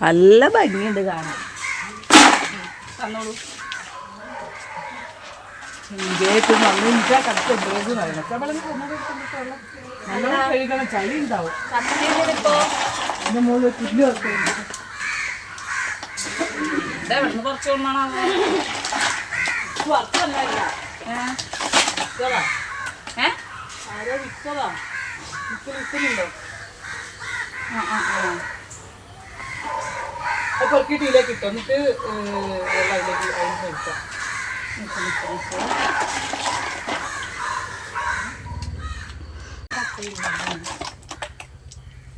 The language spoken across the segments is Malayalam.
നല്ല ഭംഗിയുണ്ട് കാണാൻ. തന്നോളൂ. ചളി ഉണ്ടാവും. കുറച്ച് കൊണ്ടാണോ പൊറുക്കിട്ടിയിലേക്ക് ഇട്ടോ. എന്നിട്ട് അതിലേക്ക് അതിന് കഴിക്കാം.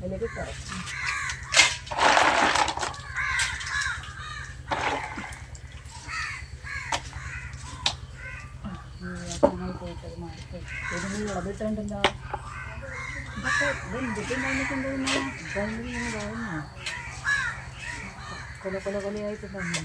അതിലേക്ക് കറ വിളവിട്ടുണ്ടല്ലോ. ഇതൊക്കെ ഇതെന്തിട്ടുണ്ടായിരുന്നിട്ടുണ്ടെന്ന് കൊലയായിട്ടുണ്ടല്ലോ.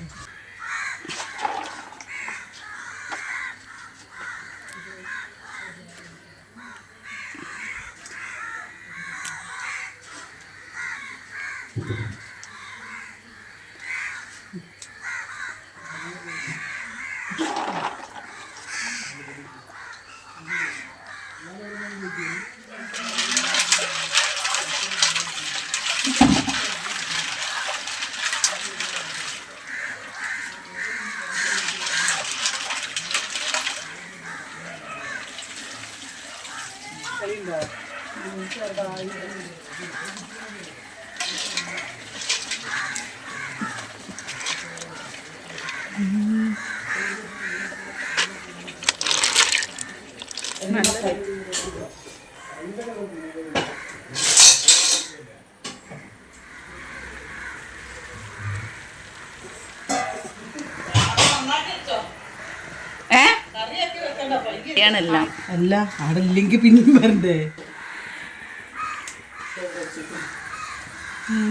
അല്ല ആടില്ലെങ്കിൽ പിന്നെയും വരണ്ടേ.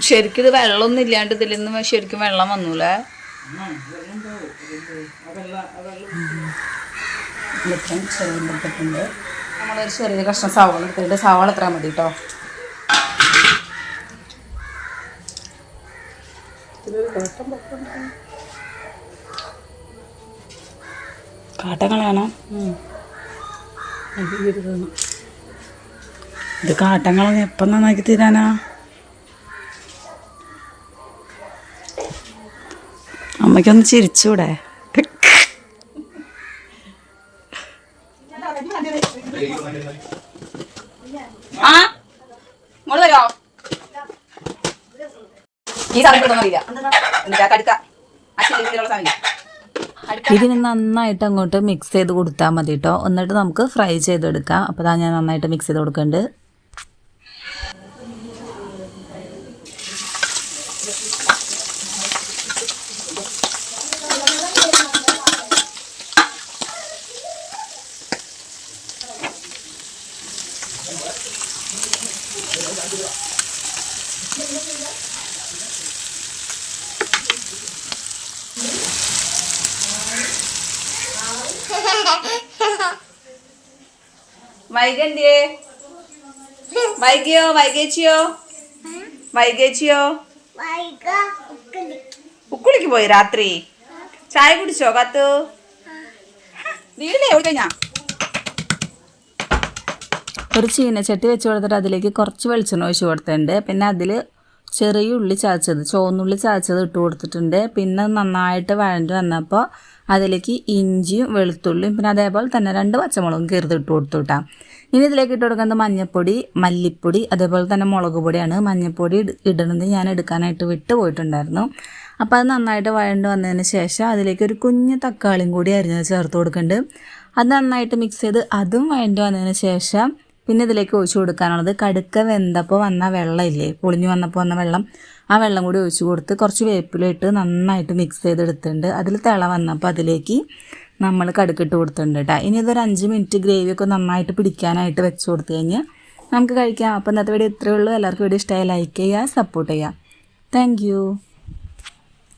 ശരിക്കും ഇത് വെള്ളമൊന്നും ഇല്ലാണ്ട് ഇതിൽ നിന്ന് ശരിക്കും വെള്ളം വന്നൂലേ. നമ്മളൊരു ചെറിയ കഷ്ണം സവാള എടുത്തിട്ട് സവാള എത്ര മതി കേട്ടോ. കാട്ടങ്ങളാണോ ഇത്? കാട്ടങ്ങളൊന്നും എപ്പം നന്നാക്കി തരാനാ? അമ്മയ്ക്കൊന്ന് ചിരിച്ചൂടെ? ആ മോള് തരോ? ഈ സാധനം ഇതിന് നന്നായിട്ട് അങ്ങോട്ട് മിക്സ് ചെയ്ത് കൊടുത്താൽ മതി കേട്ടോ. എന്നിട്ട് നമുക്ക് ഫ്രൈ ചെയ്തെടുക്കാം. അപ്പോൾ അതാ ഞാൻ നന്നായിട്ട് മിക്സ് ചെയ്ത് കൊടുക്കുന്നുണ്ട്. വൈകന്തിയേ വൈകിയോ? വൈകേച്ചിയോ? വൈകേച്ചിയോ? ഉക്കുളിക്ക് പോയി രാത്രി. ചായ കുടിച്ചോ കത്തു? വീടില്ലേ കഴിഞ്ഞാ? ഒരു ചീനച്ചട്ടി വെച്ച് കൊടുത്തിട്ട് അതിലേക്ക് കുറച്ച് വെളിച്ചെണ്ണ ഒഴിച്ച് കൊടുത്തിട്ടുണ്ട്. പിന്നെ അതിൽ ചെറിയ ഉള്ളി ചതച്ചത്, ചുവന്നുള്ളി ചതച്ചത് ഇട്ട് കൊടുത്തിട്ടുണ്ട്. പിന്നെ നന്നായിട്ട് വഴണ്ട് വന്നപ്പോൾ അതിലേക്ക് ഇഞ്ചിയും വെളുത്തുള്ളിയും പിന്നെ അതേപോലെ തന്നെ 2 പച്ചമുളകും കീർത്ത് ഇട്ട് കൊടുത്തു കേട്ടാം. ഇനി ഇതിലേക്ക് ഇട്ട് കൊടുക്കുന്നത് മഞ്ഞൾപ്പൊടി, മല്ലിപ്പൊടി, അതേപോലെ തന്നെ മുളക് പൊടിയാണ്. മഞ്ഞൾപ്പൊടി ഇടുന്നത് ഞാൻ എടുക്കാനായിട്ട് വിട്ട് പോയിട്ടുണ്ടായിരുന്നു. അപ്പോൾ അത് നന്നായിട്ട് വഴണ്ട് വന്നതിന് ശേഷം അതിലേക്ക് ഒരു കുഞ്ഞ് തക്കാളിയും കൂടി അരിഞ്ഞത് ചേർത്ത് കൊടുക്കുന്നുണ്ട്. അത് നന്നായിട്ട് മിക്സ് ചെയ്ത് അതും വഴണ്ട് വന്നതിന് ശേഷം പിന്നെ ഇതിലേക്ക് ഒഴിച്ചു കൊടുക്കാനുള്ളത് കടുക്ക വെന്തപ്പോൾ വന്ന വെള്ളം ഇല്ലേ, പൊളിഞ്ഞു വന്നപ്പോൾ വന്ന വെള്ളം, ആ വെള്ളം കൂടി ഒഴിച്ച് കൊടുത്ത് കുറച്ച് വേപ്പില ഇട്ട് നന്നായിട്ട് മിക്സ് ചെയ്തെടുത്തിട്ടുണ്ട്. അതിൽ തിള വന്നപ്പോൾ അതിലേക്ക് നമ്മൾ കടുക്കിട്ട് കൊടുത്തിട്ടുണ്ട് കേട്ടോ. ഇനി ഇതൊരു 5 മിനിറ്റ് ഗ്രേവിയൊക്കെ നന്നായിട്ട് പിടിക്കാനായിട്ട് വെച്ച് കൊടുത്തു കഴിഞ്ഞാൽ നമുക്ക് കഴിക്കാം. അപ്പോൾ ഇന്നത്തെ വീഡിയോ ഇത്രയേ ഉള്ളൂ. എല്ലാവർക്കും വീഡിയോ ഇഷ്ടമായി ലൈക്ക് ചെയ്യുക, സപ്പോർട്ട് ചെയ്യുക. താങ്ക്